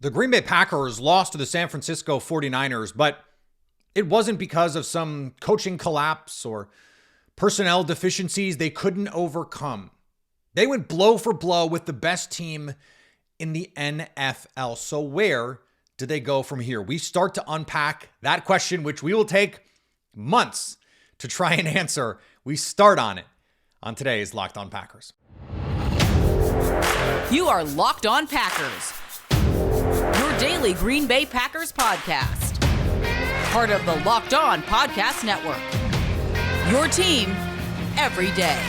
The Green Bay Packers lost to the San Francisco 49ers, but it wasn't because of some coaching collapse or personnel deficiencies they couldn't overcome. They went blow for blow with the best team in the NFL. So where do they go from here? We start to unpack that question, which we will take months to try and answer. We start on it on today's Locked On Packers. You are Locked On Packers, your daily Green Bay Packers podcast. Part of the Locked On Podcast Network, your team every day.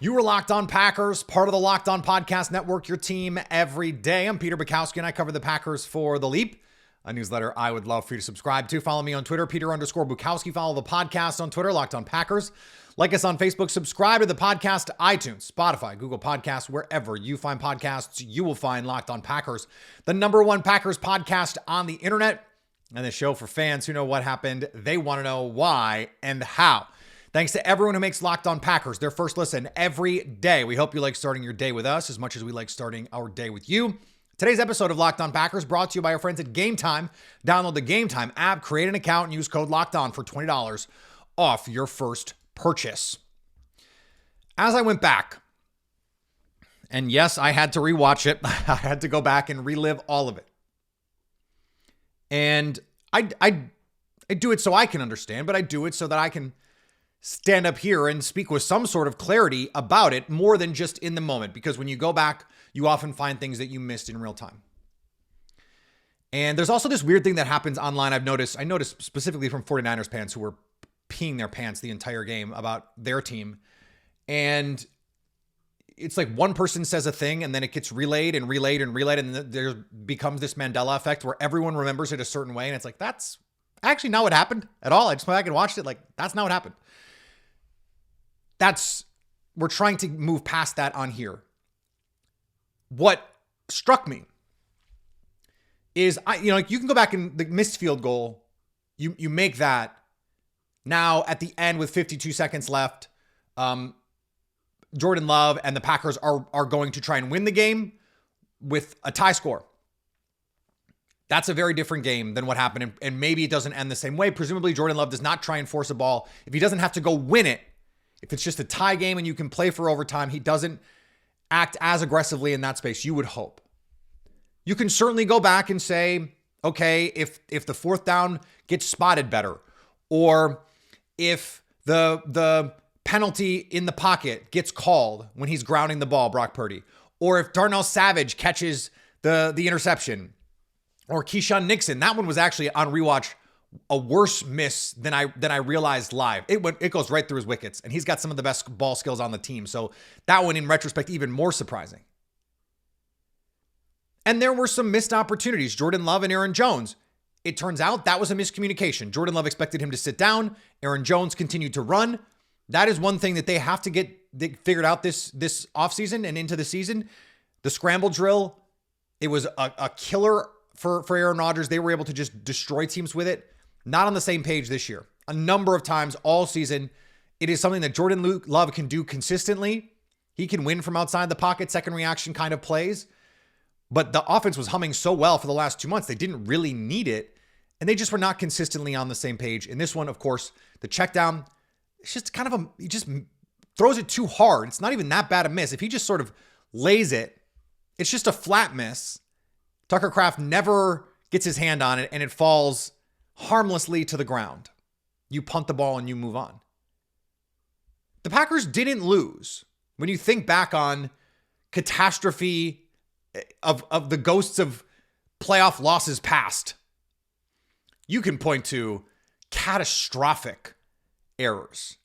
You were Locked On Packers, part of the Locked On Podcast Network, your team every day. I'm Peter Bukowski, and I cover the Packers for The Leap, a newsletter I would love for you to subscribe to. Follow me on Twitter, Peter_Bukowski. Follow the podcast on Twitter, Locked On Packers. Like us on Facebook. Subscribe to the podcast, iTunes, Spotify, Google Podcasts, wherever you find podcasts, you will find Locked On Packers, the #1 Packers podcast on the internet, and the show for fans who know what happened. They want to know why and how. Thanks to everyone who makes Locked On Packers their first listen every day. We hope you like starting your day with us as much as we like starting our day with you. Today's episode of Locked On Packers brought to you by our friends at Game Time. Download the Game Time app, create an account, and use code Locked On for $20 off your first purchase. As I went back, and yes, I had to rewatch it. I had to go back and relive all of it. And I do it so I can understand, but I do it so that I can stand up here and speak with some sort of clarity about it more than just in the moment. Because when you go back, you often find things that you missed in real time. And there's also this weird thing that happens online. I noticed specifically from 49ers fans who were peeing their pants the entire game about their team. And it's like one person says a thing and then it gets relayed. And then there becomes this Mandela Effect where everyone remembers it a certain way. And it's like, that's actually not what happened at all. I just went back and watched it. Like, that's not what happened. We're trying to move past that on here. What struck me is, you can go back and the missed field goal, you make that. Now at the end with 52 seconds left, Jordan Love and the Packers are going to try and win the game with a tie score. That's a very different game than what happened, and maybe it doesn't end the same way. Presumably Jordan Love does not try and force a ball. If he doesn't have to go win it, if it's just a tie game and you can play for overtime, he doesn't act as aggressively in that space, you would hope. You can certainly go back and say, okay, if the fourth down gets spotted better, or if the penalty in the pocket gets called when he's grounding the ball, Brock Purdy, or if Darnell Savage catches the interception, or Keyshawn Nixon, that one was actually on rewatch a worse miss than I realized live. It goes right through his wickets, and he's got some of the best ball skills on the team. So that one, in retrospect, even more surprising. And there were some missed opportunities. Jordan Love and Aaron Jones. It turns out that was a miscommunication. Jordan Love expected him to sit down. Aaron Jones continued to run. That is one thing that they have to get figured out this offseason and into the season. The scramble drill, it was a killer for Aaron Rodgers. They were able to just destroy teams with it. Not on the same page this year. A number of times all season, it is something that Jordan Love can do consistently. He can win from outside the pocket, second reaction kind of plays. But the offense was humming so well for the last 2 months, they didn't really need it. And they just were not consistently on the same page. In this one, of course, the check down, it's just kind of he just throws it too hard. It's not even that bad a miss. If he just sort of lays it, it's just a flat miss. Tucker Kraft never gets his hand on it, and it falls harmlessly to the ground. You punt the ball and you move on. The Packers didn't lose. When you think back on catastrophe of the ghosts of playoff losses past, you can point to catastrophic errors.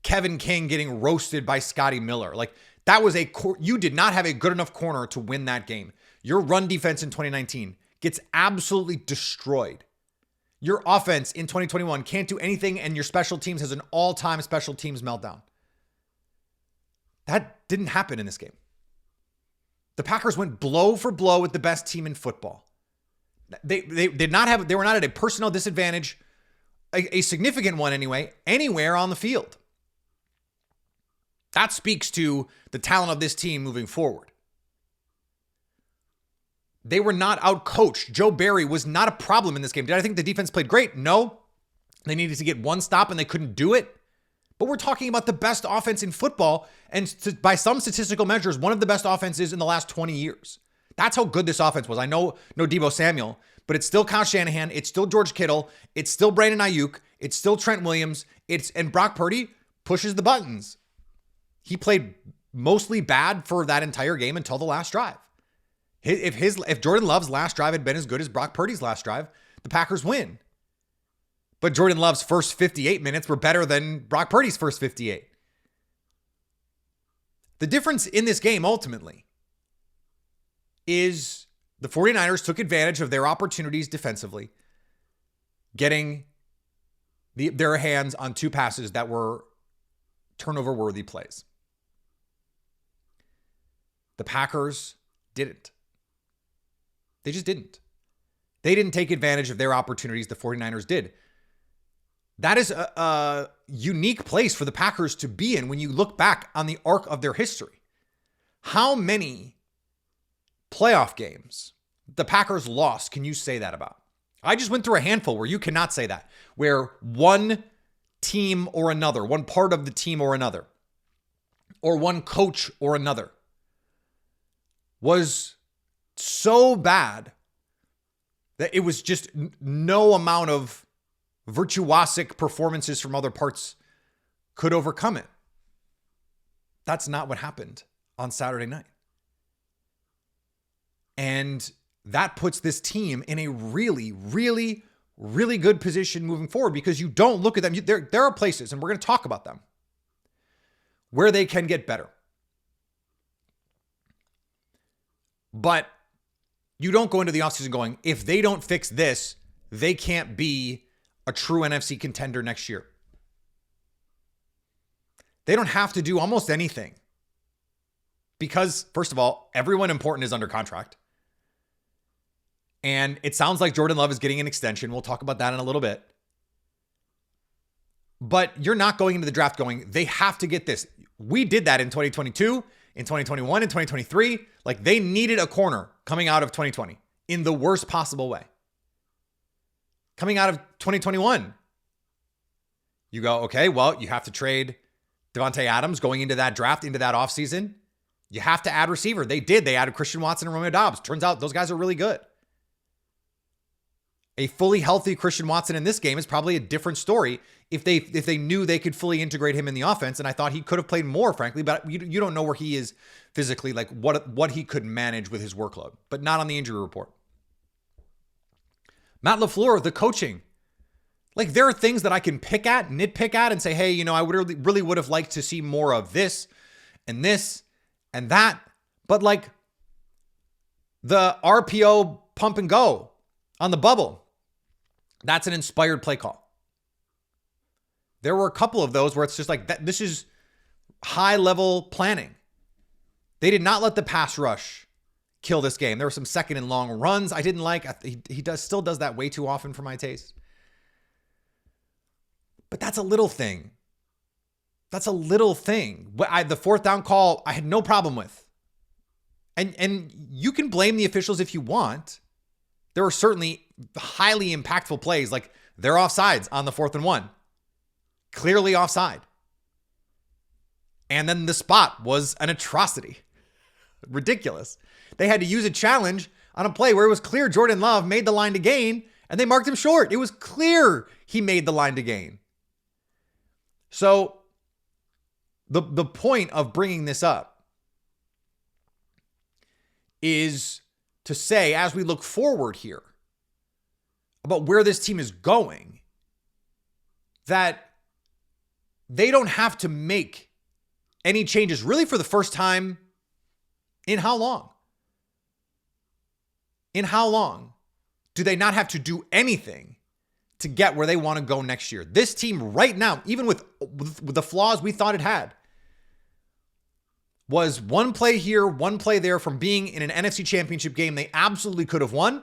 Kevin King getting roasted by Scotty Miller. Like, that was you did not have a good enough corner to win that game. Your run defense in 2019 gets absolutely destroyed. Your offense in 2021 can't do anything, and your special teams has an all-time special teams meltdown. That didn't happen in this game. The Packers went blow for blow with the best team in football. They were not at a personnel disadvantage, a significant one anyway, anywhere on the field. That speaks to the talent of this team moving forward. They were not outcoached. Joe Barry was not a problem in this game. Did I think the defense played great? No. They needed to get one stop and they couldn't do it. But we're talking about the best offense in football, and by some statistical measures, one of the best offenses in the last 20 years. That's how good this offense was. I know no Deebo Samuel, but it's still Kyle Shanahan. It's still George Kittle. It's still Brandon Ayuk. It's still Trent Williams. And Brock Purdy pushes the buttons. He played mostly bad for that entire game until the last drive. If Jordan Love's last drive had been as good as Brock Purdy's last drive, the Packers win. But Jordan Love's first 58 minutes were better than Brock Purdy's first 58. The difference in this game ultimately is the 49ers took advantage of their opportunities defensively, getting their hands on two passes that were turnover-worthy plays. The Packers didn't. They just didn't. They didn't take advantage of their opportunities. The 49ers did. That is a unique place for the Packers to be in when you look back on the arc of their history. How many playoff games the Packers lost can you say that about? I just went through a handful where you cannot say that, where one team or another, one part of the team or another, or one coach or another was so bad that it was just no amount of virtuosic performances from other parts could overcome it. That's not what happened on Saturday night. And that puts this team in a really, really, really good position moving forward, because you don't look at them. There are places, and we're going to talk about them, where they can get better. But you don't go into the offseason going, if they don't fix this, they can't be a true NFC contender next year. They don't have to do almost anything because, first of all, everyone important is under contract. And it sounds like Jordan Love is getting an extension. We'll talk about that in a little bit. But you're not going into the draft going, they have to get this. We did that in 2022, in 2021, in 2023. Like, they needed a corner coming out of 2020 in the worst possible way. Coming out of 2021, you go, okay, well, you have to trade Devontae Adams going into that draft, into that offseason. You have to add receiver. They did. They added Christian Watson and Romeo Doubs. Turns out those guys are really good. A fully healthy Christian Watson in this game is probably a different story if they knew they could fully integrate him in the offense. And I thought he could have played more, frankly, but you don't know where he is physically, like what he could manage with his workload, but not on the injury report. Matt LaFleur, the coaching. Like, there are things that I can nitpick at and say, hey, I really would have liked to see more of this and that. But like the RPO pump and go on the bubble, that's an inspired play call. There were a couple of those where it's just like, this is high level planning. They did not let the pass rush kill this game. There were some second and long runs I didn't like. He still does that way too often for my taste. But that's a little thing. The fourth down call, I had no problem with. And you can blame the officials if you want. There were certainly highly impactful plays, like they're offsides on the 4th and 1. Clearly offside. And then the spot was an atrocity. Ridiculous. They had to use a challenge on a play where it was clear Jordan Love made the line to gain, and they marked him short. It was clear he made the line to gain. So the point of bringing this up is to say, as we look forward here about where this team is going, that they don't have to make any changes really for the first time in how long? In how long do they not have to do anything to get where they want to go next year? This team right now, even with the flaws we thought it had, was one play here, one play there from being in an NFC championship game they absolutely could have won.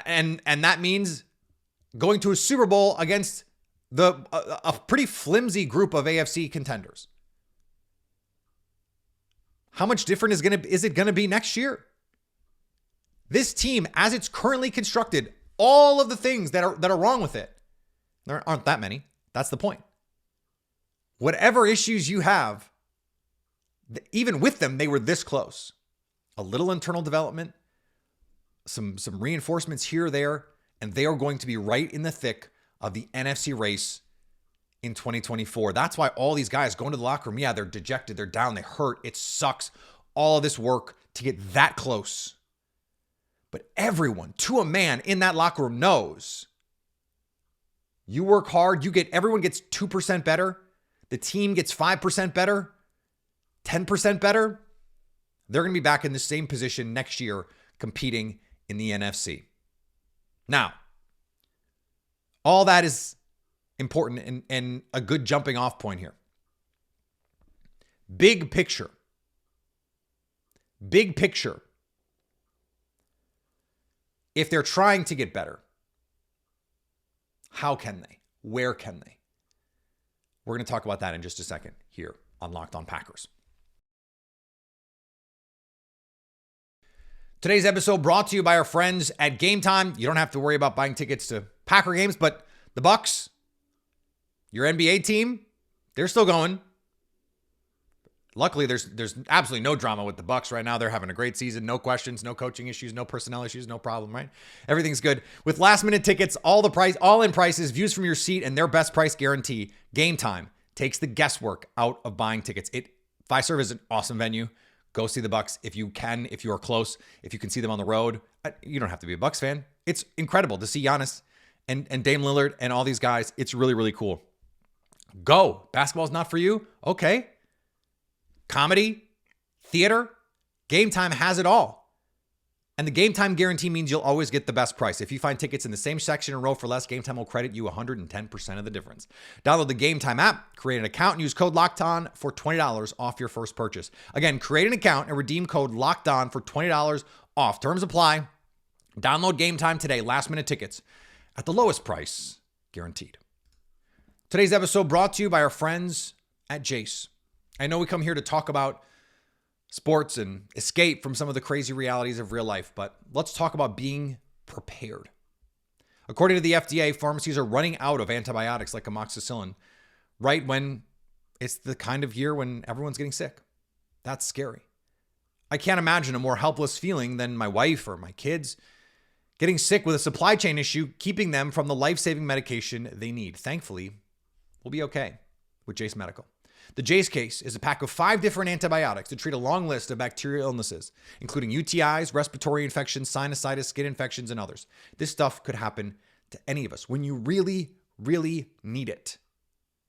And that means going to a Super Bowl against a pretty flimsy group of AFC contenders. How much different is it going to be next year? This team, as it's currently constructed, all of the things that are wrong with it, there aren't that many. That's the point. Whatever issues you have, even with them, they were this close. A little internal development, some reinforcements here or there, and they are going to be right in the thick of the NFC race in 2024. That's why all these guys go into the locker room. Yeah, they're dejected. They're down. They hurt. It sucks. All of this work to get that close. But everyone, to a man in that locker room, knows you work hard. Everyone gets 2% better. The team gets 5% better, 10% better. They're going to be back in the same position next year competing in the NFC. Now, all that is important and a good jumping off point here. Big picture. Big picture. If they're trying to get better, how can they? Where can they? We're going to talk about that in just a second here on Locked On Packers. Today's episode brought to you by our friends at Game Time. You don't have to worry about buying tickets to Packer games, but the Bucks, your NBA team, they're still going. Luckily, there's absolutely no drama with the Bucks right now. They're having a great season. No questions, no coaching issues, no personnel issues, no problem, right? Everything's good. With last-minute tickets, all-in prices, views from your seat, and their best price guarantee, Game Time takes the guesswork out of buying tickets. Fiserv is an awesome venue. Go see the Bucks if you can, if you are close, if you can see them on the road. You don't have to be a Bucks fan. It's incredible to see Giannis and Dame Lillard and all these guys. It's really, really cool. Go. Basketball's not for you? Okay. Comedy, theater, Game Time has it all. And the Game Time guarantee means you'll always get the best price. If you find tickets in the same section and row for less, Game Time will credit you 110% of the difference. Download the Game Time app, create an account, and use code LOCKEDON for $20 off your first purchase. Again, create an account and redeem code LOCKEDON for $20 off. Terms apply. Download Game Time today. Last-minute tickets at the lowest price guaranteed. Today's episode brought to you by our friends at Jase. I know we come here to talk about sports and escape from some of the crazy realities of real life, but let's talk about being prepared. According to the FDA, pharmacies are running out of antibiotics like amoxicillin right when it's the kind of year when everyone's getting sick. That's scary. I can't imagine a more helpless feeling than my wife or my kids getting sick with a supply chain issue, keeping them from the life-saving medication they need. Thankfully, we'll be okay with Jase Medical. The Jase case is a pack of 5 different antibiotics to treat a long list of bacterial illnesses, including UTIs, respiratory infections, sinusitis, skin infections, and others. This stuff could happen to any of us. When you really, really need it,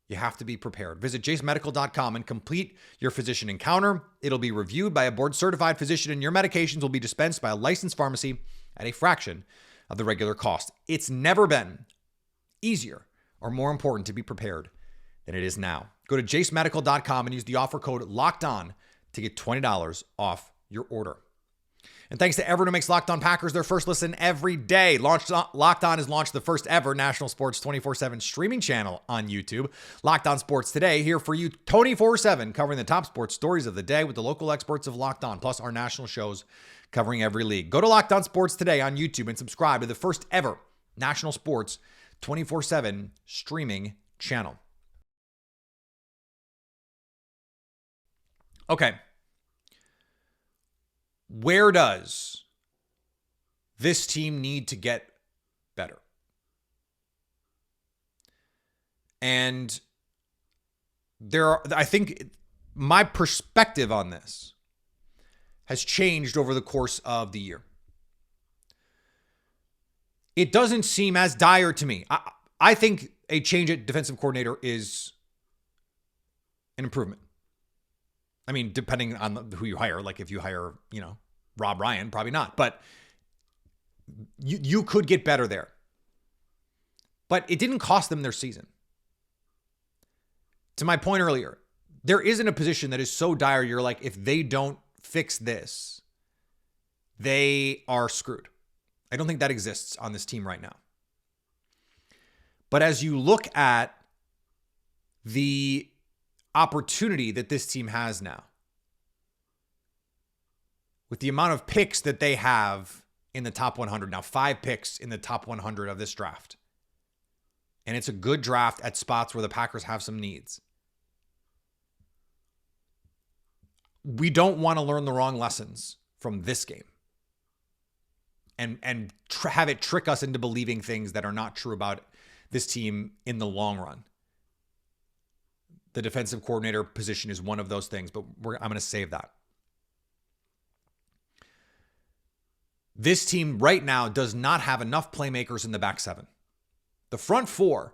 you have to be prepared. Visit jasemedical.com and complete your physician encounter. It'll be reviewed by a board-certified physician, and your medications will be dispensed by a licensed pharmacy at a fraction of the regular cost. It's never been easier or more important to be prepared than it is now. Go to jasemedical.com and use the offer code LOCKEDON to get $20 off your order. And thanks to everyone who makes Locked On Packers their first listen every day. Locked On has launched the first ever national sports 24/7 streaming channel on YouTube. Locked On Sports Today, here for you 24/7, covering the top sports stories of the day with the local experts of Locked On, plus our national shows covering every league. Go to Locked On Sports Today on YouTube and subscribe to the first ever national sports 24/7 streaming channel. Okay. Where does this team need to get better? And I think my perspective on this has changed over the course of the year. It doesn't seem as dire to me. I think a change at defensive coordinator is an improvement. I mean, depending on who you hire, like if you hire, Rob Ryan, probably not, but you could get better there. But it didn't cost them their season. To my point earlier, there isn't a position that is so dire, you're like, if they don't fix this, they are screwed. I don't think that exists on this team right now. But as you look at the opportunity that this team has now, with the amount of picks that they have in the top 100, now 5 picks in the top 100 of this draft, and it's a good draft at spots where the Packers have some needs. We don't want to learn the wrong lessons from this game and have it trick us into believing things that are not true about this team in the long run. The defensive coordinator position is one of those things, but I'm going to save that. This team right now does not have enough playmakers in the back 7. The front 4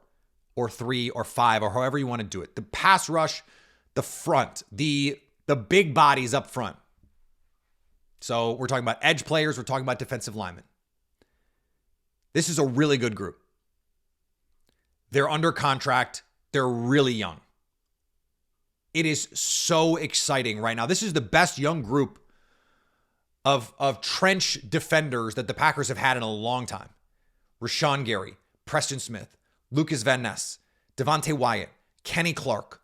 or 3 or 5 or however you want to do it. The pass rush, the front, the big bodies up front. So we're talking about edge players. We're talking about defensive linemen. This is a really good group. They're under contract. They're really young. It is so exciting right now. This is the best young group of trench defenders that the Packers have had in a long time. Rashawn Gary, Preston Smith, Lucas Van Ness, Devontae Wyatt, Kenny Clark,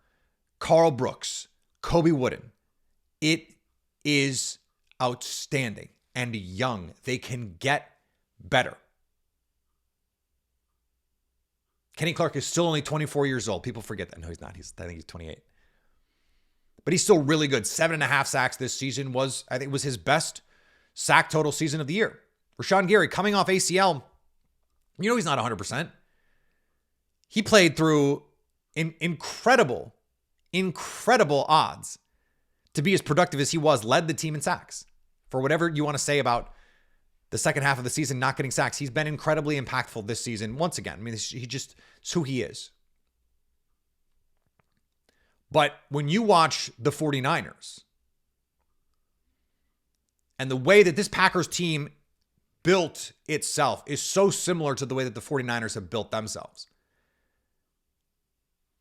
Carl Brooks, Kobe Wooden. It is outstanding and young. They can get better. Kenny Clark is still only 24 years old. People forget that. No, he's not. I think he's 28. But he's still really good. 7.5 sacks this season I think was his best sack total season of the year. Rashawn Gary coming off ACL. He's not 100%. He played through incredible odds to be as productive as he was, led the team in sacks. For whatever you want to say about the second half of the season not getting sacks, he's been incredibly impactful this season. Once again, it's who he is. But when you watch the 49ers and the way that this Packers team built itself is so similar to the way that the 49ers have built themselves.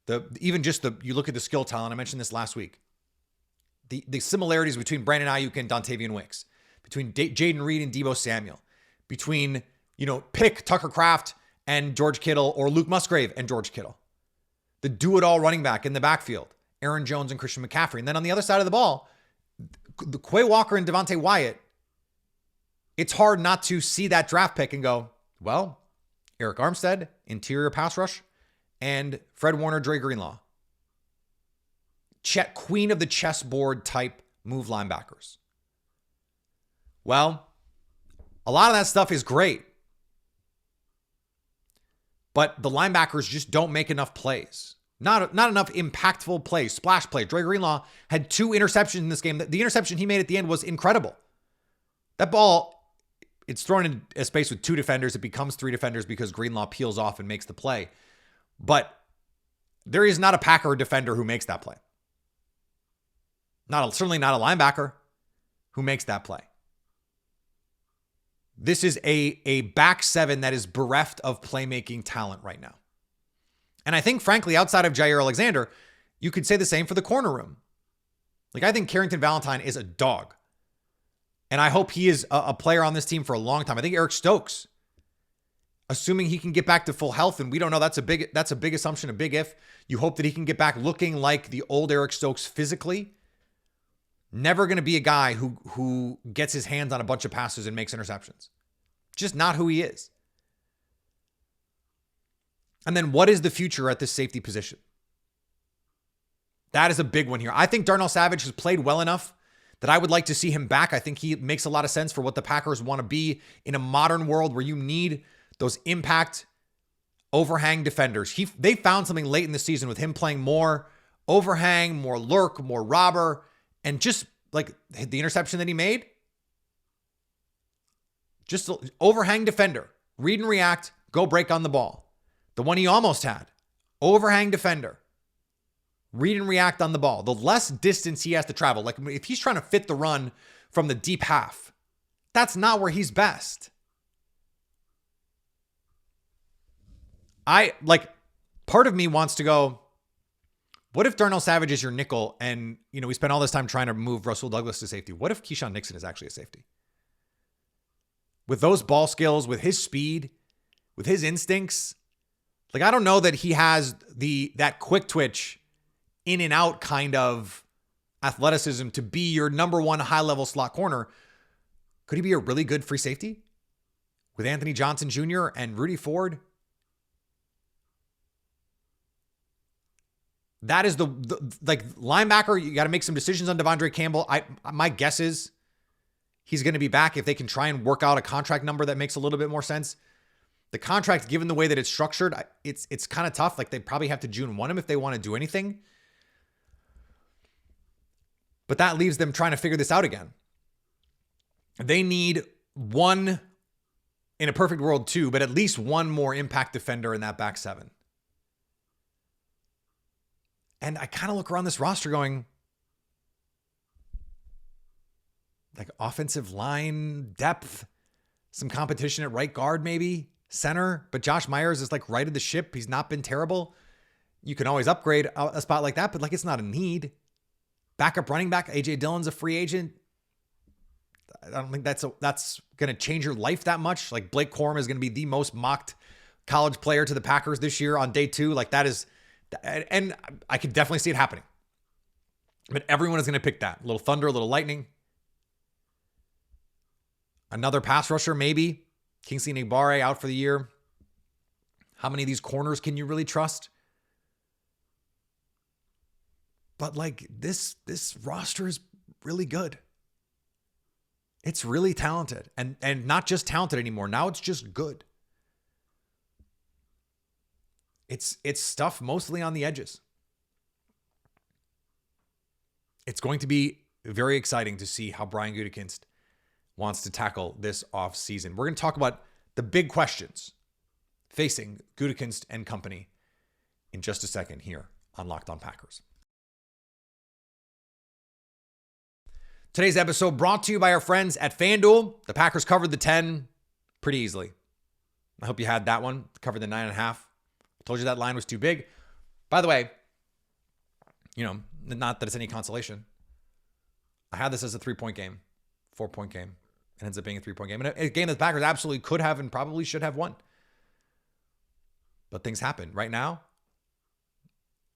You look at the skill talent. I mentioned this last week. The similarities between Brandon Ayuk and Dontavian Wicks, between Jaden Reed and Deebo Samuel, between, pick Tucker Kraft and George Kittle or Luke Musgrave and George Kittle. The do-it-all running back in the backfield, Aaron Jones and Christian McCaffrey. And then on the other side of the ball, the Quay Walker and Devontae Wyatt, it's hard not to see that draft pick and go, well, Eric Armstead, interior pass rush, and Fred Warner, Dre Greenlaw. Queen of the chessboard type move linebackers. Well, a lot of that stuff is great. But the linebackers just don't make enough plays. Not enough impactful plays, splash play. Dre Greenlaw had 2 interceptions in this game. The interception he made at the end was incredible. That ball, it's thrown in a space with 2 defenders. It becomes 3 defenders because Greenlaw peels off and makes the play. But there is not a Packer defender who makes that play. Certainly not a linebacker who makes that play. This is a back 7 that is bereft of playmaking talent right now. And I think, frankly, outside of Jair Alexander, you could say the same for the corner room. I think Carrington Valentine is a dog. And I hope he is a player on this team for a long time. I think Eric Stokes, assuming he can get back to full health, and we don't know, that's a big assumption, a big if. You hope that he can get back looking like the old Eric Stokes physically. Never going to be a guy who gets his hands on a bunch of passes and makes interceptions. Just not who he is. And then what is the future at this safety position? That is a big one here. I think Darnell Savage has played well enough that I would like to see him back. I think he makes a lot of sense for what the Packers want to be in a modern world where you need those impact overhang defenders. They found something late in the season with him playing more overhang, more lurk, more robber, and just like the interception that he made. Just overhang defender. Read and react, go break on the ball. The one he almost had. Overhang defender. Read and react on the ball. The less distance he has to travel. Like if he's trying to fit the run from the deep half, that's not where he's best. Part of me wants to go, what if Darnell Savage is your nickel and, we spent all this time trying to move Russell Douglas to safety? What if Keyshawn Nixon is actually a safety? With those ball skills, with his speed, with his instincts, Like, I don't know that he has that quick twitch in and out kind of athleticism to be your number one high-level slot corner. Could he be a really good free safety with Anthony Johnson Jr. and Rudy Ford? That is the linebacker. You got to make some decisions on Devondre Campbell. My guess is he's going to be back if they can try and work out a contract number that makes a little bit more sense. The contract, given the way that it's structured, it's kind of tough. Like, they probably have to June 1 him if they want to do anything. But that leaves them trying to figure this out again. They need one, in a perfect world, two, but at least one more impact defender in that back seven. And I kind of look around this roster going, like, offensive line depth, some competition at right guard, maybe center, but Josh Myers is like right of the ship. He's not been terrible. You can always upgrade a spot like that, but like, it's not a need. Backup running back, AJ Dillon's a free agent. I don't think that's going to change your life that much. Like, Blake Corum is going to be the most mocked college player to the Packers this year on day 2. Like, that is, and I could definitely see it happening. But everyone is going to pick that. A little thunder, a little lightning. Another pass rusher, maybe. Kingsley Nigbare out for the year. How many of these corners can you really trust? But like, this roster is really good. It's really talented, and not just talented anymore. Now it's just good. It's stuff mostly on the edges. It's going to be very exciting to see how Brian Gutekunst wants to tackle this offseason. We're going to talk about the big questions facing Gutekunst and company in just a second here on Locked On Packers. Today's episode brought to you by our friends at FanDuel. The Packers covered the 10 pretty easily. I hope you had that one. Covered the 9.5. Told you that line was too big. By the way, not that it's any consolation. I had this as a 3-point game, 4-point game. It ends up being a 3-point game. And a game that the Packers absolutely could have and probably should have won. But things happen. Right now,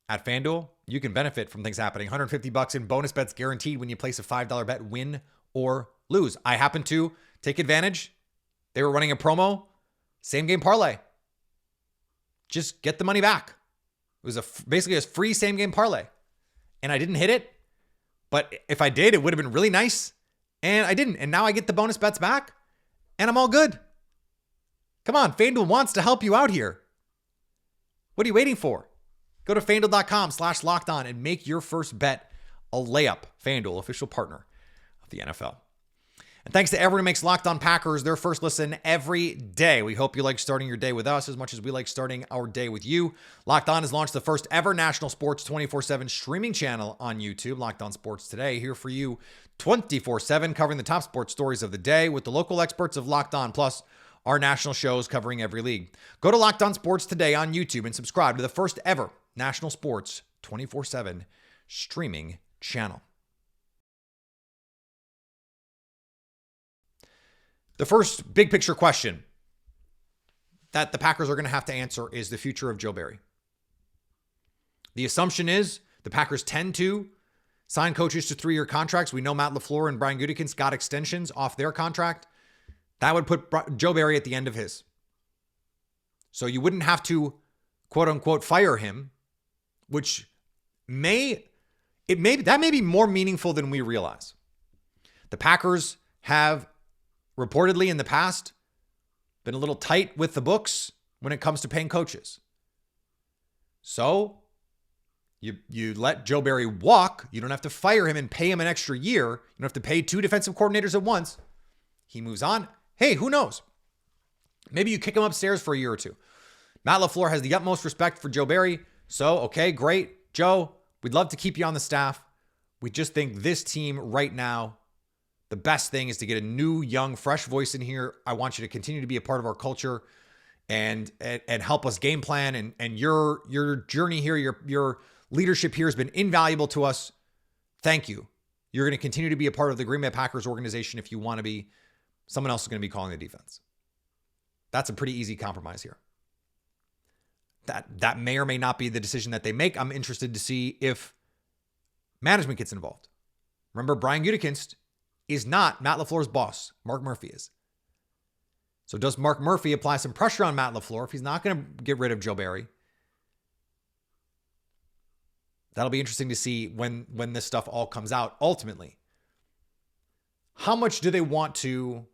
at FanDuel, you can benefit from things happening. $150 in bonus bets guaranteed when you place a $5 bet, win or lose. I happen to take advantage. They were running a promo, same game parlay. Just get the money back. It was basically a free same game parlay. And I didn't hit it. But if I did, it would have been really nice. And I didn't. And now I get the bonus bets back. And I'm all good. Come on, FanDuel wants to help you out here. What are you waiting for? Go to FanDuel.com/lockedon and make your first bet a layup. FanDuel, official partner of the NFL. And thanks to everyone who makes Locked On Packers their first listen every day. We hope you like starting your day with us as much as we like starting our day with you. Locked On has launched the first ever national sports 24/7 streaming channel on YouTube. Locked On Sports Today, here for you 24/7, covering the top sports stories of the day with the local experts of Locked On, plus our national shows covering every league. Go to Locked On Sports Today on YouTube and subscribe to the first ever national sports 24/7 streaming channel. The first big picture question that the Packers are going to have to answer is the future of Joe Barry. The assumption is the Packers tend to sign coaches to 3-year contracts. We know Matt LaFleur and Brian Gutekunst got extensions off their contract. That would put Joe Barry at the end of his. So you wouldn't have to, quote unquote, fire him, which may be more meaningful than we realize. The Packers have reportedly in the past been a little tight with the books when it comes to paying coaches. So you let Joe Barry walk. You don't have to fire him and pay him an extra year. You don't have to pay 2 defensive coordinators at once. He moves on. Hey, who knows? Maybe you kick him upstairs for a year or two. Matt LaFleur has the utmost respect for Joe Barry. So, okay, great. Joe, we'd love to keep you on the staff. We just think this team right now, the best thing is to get a new, young, fresh voice in here. I want you to continue to be a part of our culture and help us game plan. And your journey here, your leadership here has been invaluable to us. Thank you. You're going to continue to be a part of the Green Bay Packers organization if you want to be. Someone else is going to be calling the defense. That's a pretty easy compromise here. That may or may not be the decision that they make. I'm interested to see if management gets involved. Remember, Brian Gutekunst is not Matt LaFleur's boss. Mark Murphy is. So does Mark Murphy apply some pressure on Matt LaFleur if he's not going to get rid of Joe Barry? That'll be interesting to see when this stuff all comes out ultimately. How much do they want to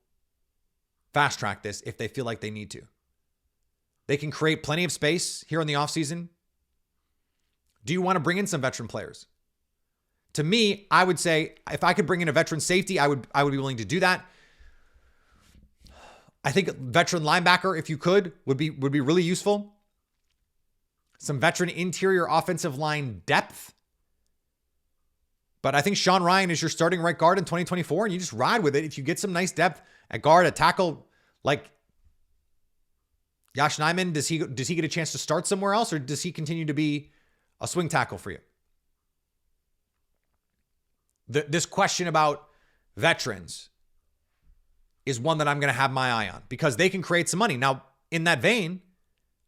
fast track this if they feel like they need to? They can create plenty of space here in the offseason. Do you want to bring in some veteran players? To me, I would say if I could bring in a veteran safety, I would be willing to do that. I think veteran linebacker, if you could, would be really useful. Some veteran interior offensive line depth. But I think Sean Ryan is your starting right guard in 2024, and you just ride with it. If you get some nice depth at guard, at tackle, like Josh Nijman, does he get a chance to start somewhere else, or does he continue to be a swing tackle for you? This question about veterans is one that I'm going to have my eye on because they can create some money. Now, in that vein,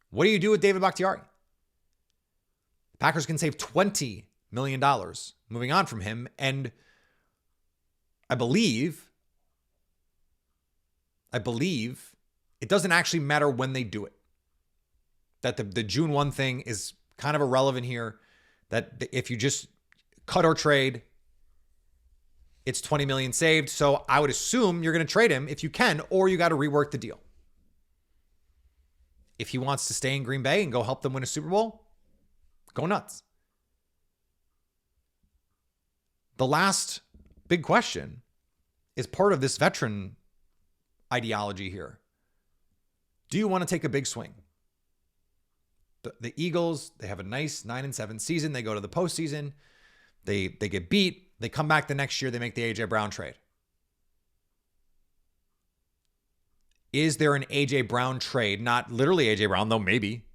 what do you do with David Bakhtiari? Packers can save $20 million moving on from him. And I believe it doesn't actually matter when they do it. That the June 1 thing is kind of irrelevant here. That if you just cut or trade, it's $20 million saved. So I would assume you're going to trade him if you can, or you got to rework the deal. If he wants to stay in Green Bay and go help them win a Super Bowl, go nuts. The last big question is part of this veteran ideology here. Do you want to take a big swing? The Eagles, they have a nice 9-7 season. They go to the postseason. They get beat. They come back the next year. They make the A.J. Brown trade. Is there an A.J. Brown trade? Not literally A.J. Brown, though maybe.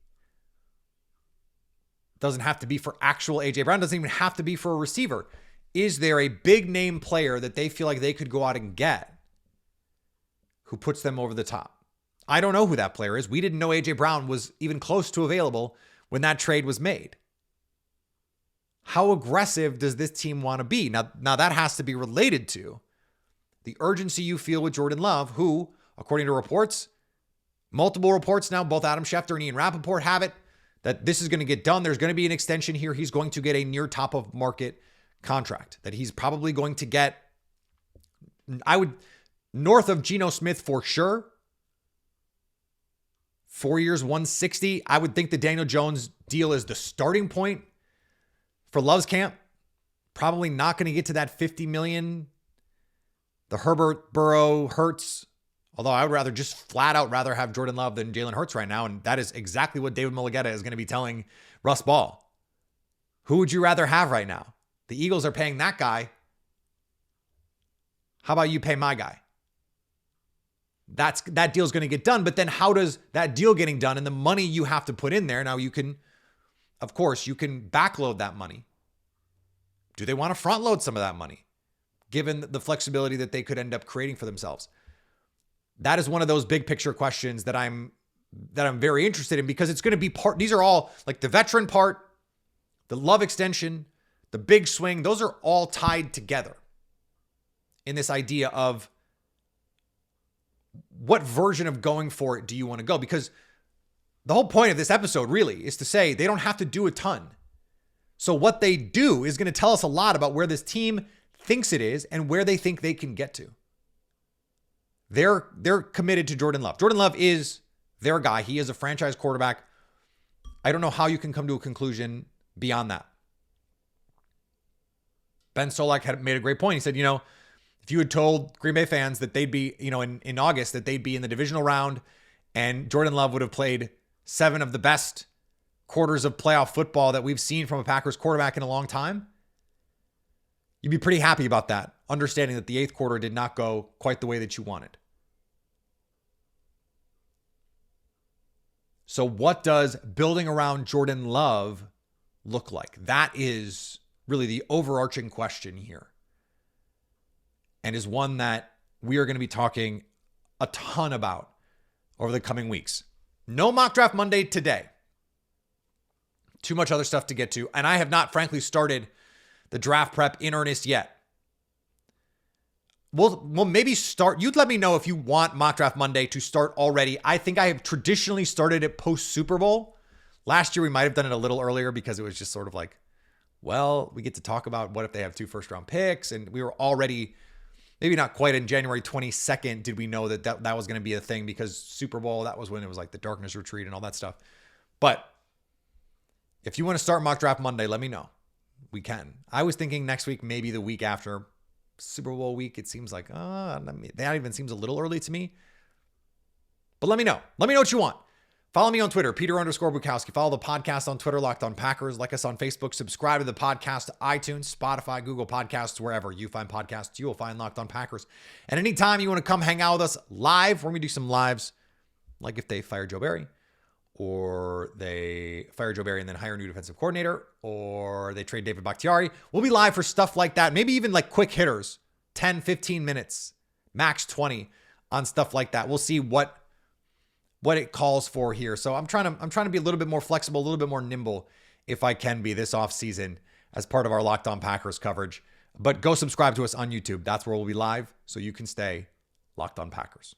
Doesn't have to be for actual A.J. Brown. Doesn't even have to be for a receiver. Is there a big name player that they feel like they could go out and get who puts them over the top? I don't know who that player is. We didn't know A.J. Brown was even close to available when that trade was made. How aggressive does this team want to be? Now that has to be related to the urgency you feel with Jordan Love, who, according to reports, multiple reports now, both Adam Schefter and Ian Rappaport have it, that this is going to get done. There's going to be an extension here. He's going to get a near top of market contract that he's probably going to get, north of Geno Smith for sure. 4 years, 160. I would think the Daniel Jones deal is the starting point for Love's camp. Probably not going to get to that $50 million. The Herbert, Burrow, Hurts. Although I would rather have Jordan Love than Jalen Hurts right now. And that is exactly what David Mulligetta is going to be telling Russ Ball. Who would you rather have right now? The Eagles are paying that guy. How about you pay my guy? That deal's going to get done. But then how does that deal getting done and the money you have to put in there? Now you can backload that money. Do they want to front load some of that money? Given the flexibility that they could end up creating for themselves. That is one of those big picture questions that I'm very interested in, because it's going to be these are all like the veteran part, the Love extension, the big swing. Those are all tied together in this idea of what version of going for it do you want to go? Because the whole point of this episode really is to say they don't have to do a ton. So what they do is going to tell us a lot about where this team thinks it is and where they think they can get to. They're committed to Jordan Love. Jordan Love is their guy. He is a franchise quarterback. I don't know how you can come to a conclusion beyond that. Ben Solak had made a great point. He said, if you had told Green Bay fans that they'd be, in August, that they'd be in the divisional round and Jordan Love would have played 7 of the best quarters of playoff football that we've seen from a Packers quarterback in a long time, you'd be pretty happy about that, understanding that the 8th quarter did not go quite the way that you wanted. So what does building around Jordan Love look like? That is really the overarching question here, and is one that we are going to be talking a ton about over the coming weeks. No Mock Draft Monday today. Too much other stuff to get to. And I have not, frankly, started the draft prep in earnest yet. We'll maybe start. You'd let me know if you want Mock Draft Monday to start already. I think I have traditionally started it post Super Bowl. Last year, we might have done it a little earlier because it was just sort of like, well, we get to talk about what if they have 2 first-round picks. And we were already, maybe not quite in January 22nd, did we know that was going to be a thing, because Super Bowl, that was when it was like the darkness retreat and all that stuff. But if you want to start Mock Draft Monday, let me know. We can. I was thinking next week, maybe the week after Super Bowl week. It seems like, that even seems a little early to me. But let me know. Let me know what you want. Follow me on Twitter, Peter_Bukowski. Follow the podcast on Twitter, Locked On Packers. Like us on Facebook. Subscribe to the podcast to iTunes, Spotify, Google Podcasts, wherever you find podcasts, you will find Locked On Packers. And anytime you want to come hang out with us live, we're going to do some lives, like if they fire Joe Barry, or they fire Joe Barry and then hire a new defensive coordinator, or they trade David Bakhtiari. We'll be live for stuff like that. Maybe even like quick hitters, 10, 15 minutes, max 20 on stuff like that. We'll see what it calls for here. So I'm trying to be a little bit more flexible, a little bit more nimble if I can be this offseason as part of our Locked On Packers coverage. But go subscribe to us on YouTube. That's where we'll be live, so you can stay Locked On Packers.